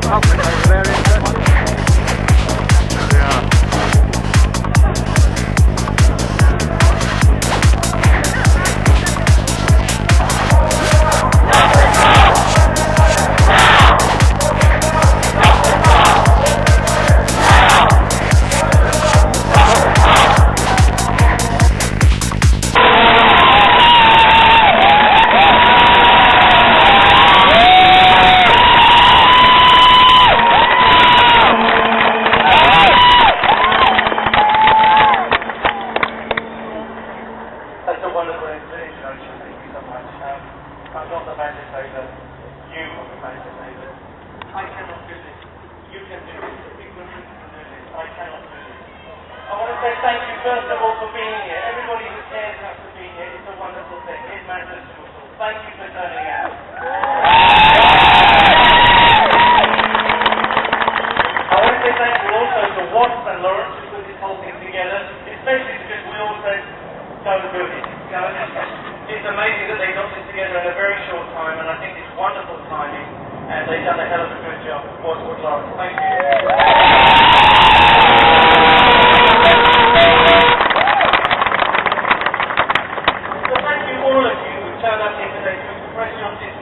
Very interesting.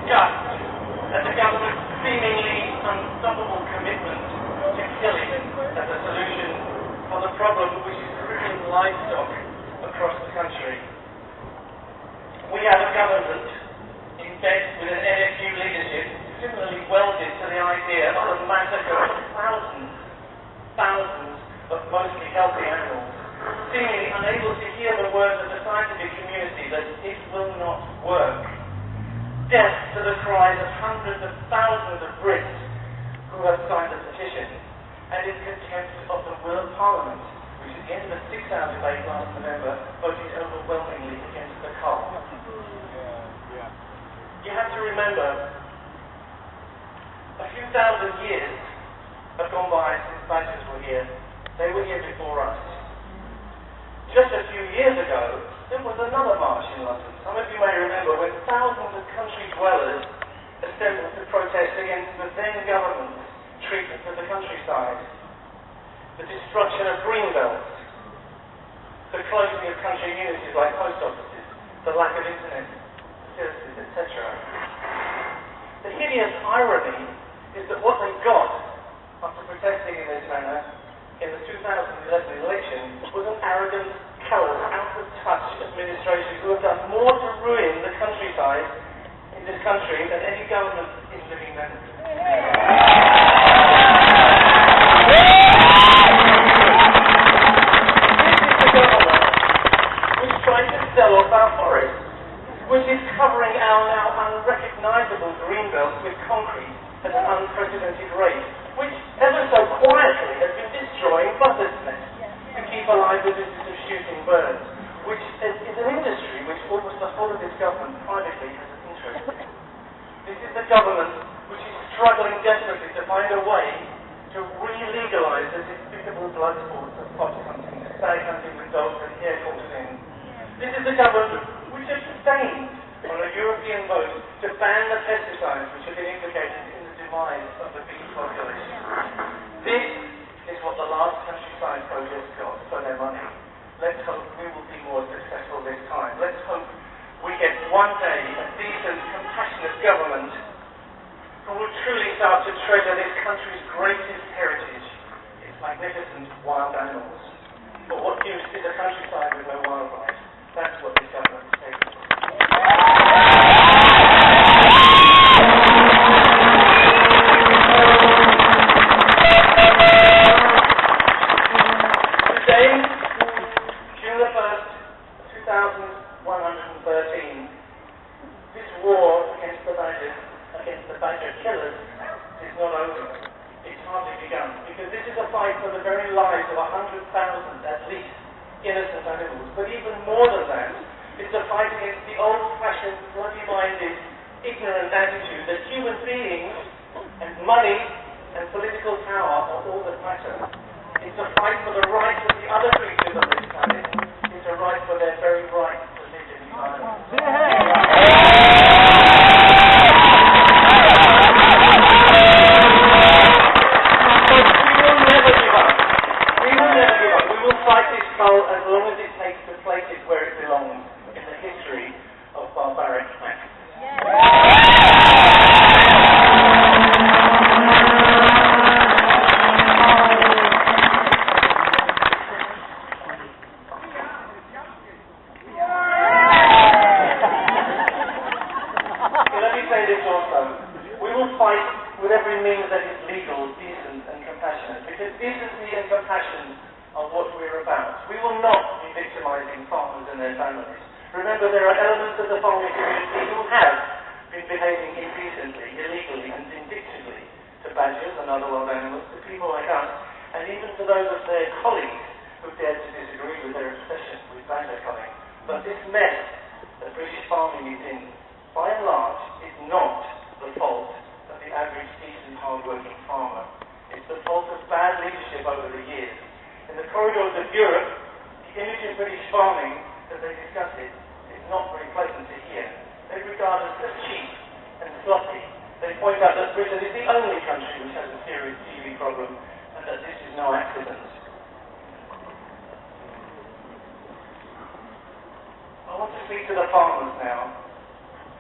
Yeah. means that it's legal, decent and compassionate, because decency and compassion are what we're about. We will not be victimizing farmers and their families. Remember, there are elements of the farming community who have been behaving indecently, illegally and vindictively to badgers and other wild animals, to people like us, and even to those of their colleagues who dared to disagree with their obsession with badger culling. But this mess that British farming is in, by and large, is not the fault of the average decent, hard-working farmer. It's the fault of bad leadership over the years. In the corridors of Europe, the image of British farming, as they discuss it, is not very pleasant to hear. They regard us as cheap and sloppy. They point out that Britain is the only country which has a serious TV problem and that this is no accident. I want to speak to the farmers now,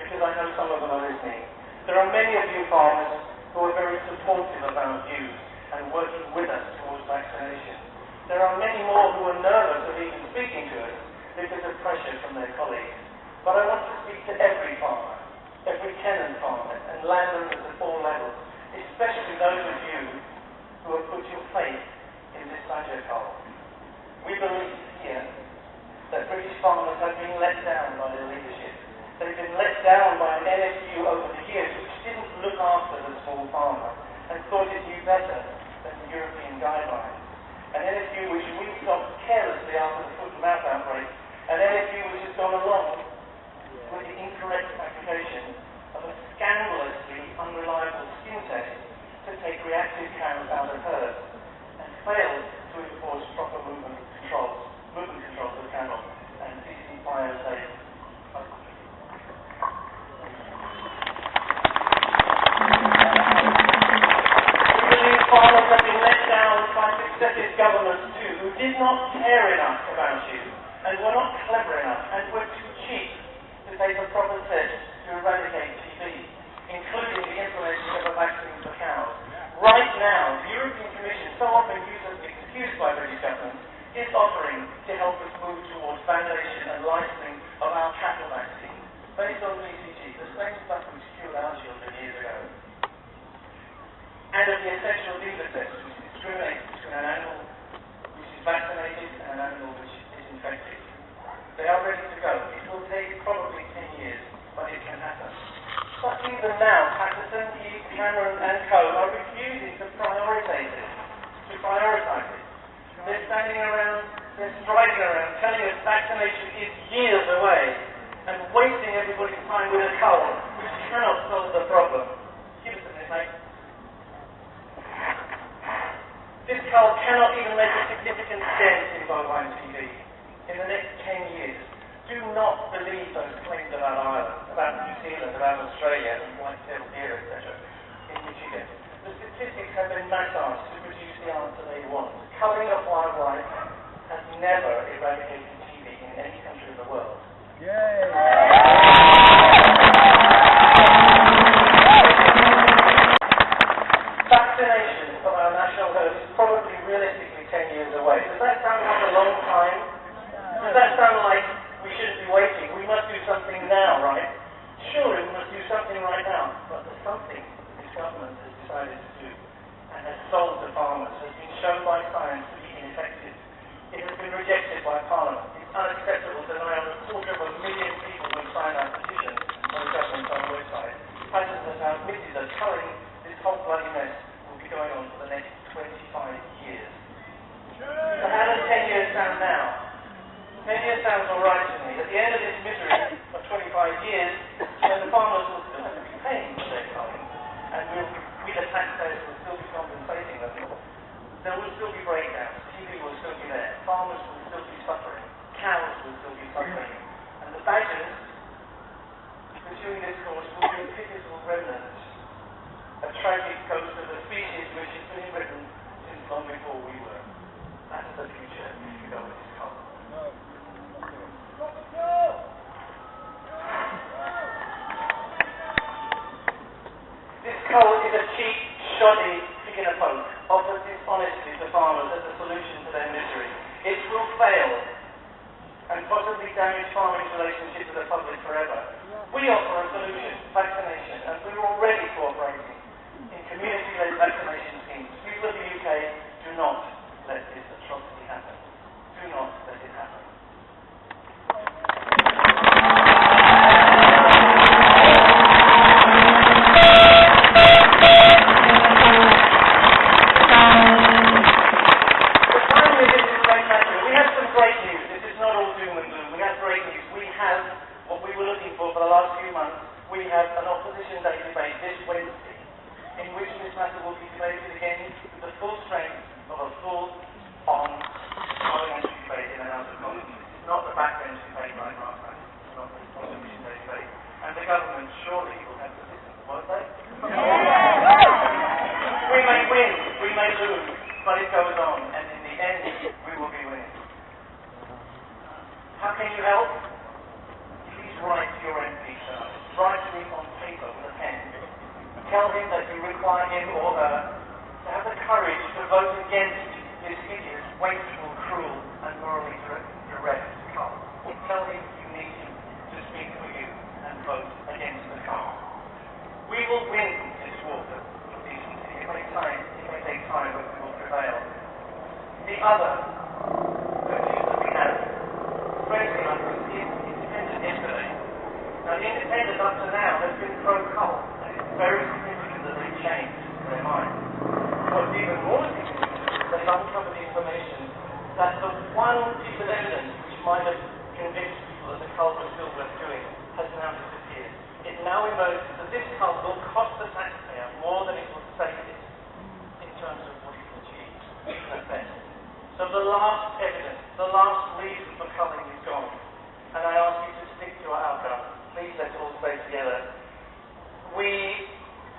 because I know some of them are listening. There are many of you farmers who are very supportive of our views and working with us towards vaccination. There are many more who are nervous of even speaking to us because of pressure from their colleagues. But I want to speak to every farmer, every tenant farmer, and landowners at all levels, especially those of you who have put your faith in this badger cull. We believe here that British farmers have been let down by their leadership. They've been let down by an NFU over the years which didn't look after the small farmer and thought it knew better than the European guidelines. An NFU which we stopped carelessly after the foot and mouth outbreak, an NFU which has gone along with the incorrect application of a scandalously unreliable skin test to take reactive cows out of herds and failed to enforce proper movement controls of cattle and decent biosafety. Farmers have been let down by successive governments too, who did not care enough about you, and were not clever enough, and were too cheap to take the proper steps to eradicate TB, including the implementation of a vaccine for cows. Right now, the European Commission, so often used as an excuse by British government, is offering to help us move towards validation and licensing of our cattle vaccine, based on BCG, the same stuff which killed our children years ago. And of the essential disease test, which discriminates between an animal which is vaccinated and an animal which is infected. They are ready to go. It will take probably 10 years, but it can happen. But even now, Patterson, Heath, Cameron and Cull are refusing to prioritise it. They're standing around, they're striding around, telling us vaccination is years away, and wasting everybody's time with a cull which cannot solve the problem. Give us a minute, mate. This cull cannot even make a significant dent in bovine TB. In the next 10 years, do not believe those claims about Ireland, about New Zealand, about Australia, and white-tailed deer, etc., in Michigan. The statistics have been massaged to produce the answer they want. Culling of wildlife has never eradicated TB in any country in the world. Yay! Vaccination of our national herd is probably realistically 10 years away. Does that sound like a long time? Does that sound like we shouldn't be waiting? We must do something now, right? Surely we must do something right now. But the something this government has decided to do and has sold to farmers has been shown by science to be ineffective. It has been rejected by Parliament. It's unacceptable to deny on 250,000 people who signed our petition on the government's own website. Patterson has now admitted that culling this whole bloody mess will be going on for the next 25 years. So how does 10 years sound now? 10 years sounds alright to me. At the end of this misery of 25 years, the farmers will still have to be paying for their culling, and we the taxpayers will still be compensating them. There will still be breakdowns, TB will still be there, farmers will still be suffering, cows will still be suffering, and the badgers pursuing this course will be a pitiful remnant, a tragic ghost of a species which has been in Britain since long before we were. That's the future if you go with this cull. This cull is a cheap, shoddy pig in a poke, offered dishonestly to farmers as a solution to their misery. It will fail and possibly damage farming's relationship with the public forever. We offer a solution, vaccination, and we're already cooperating in community mandate vaccination schemes. People of the UK, do not let this atrocity happen. Do not let it happen.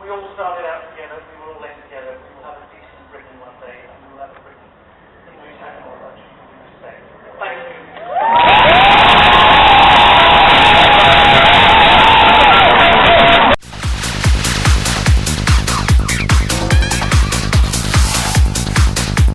We all started out together.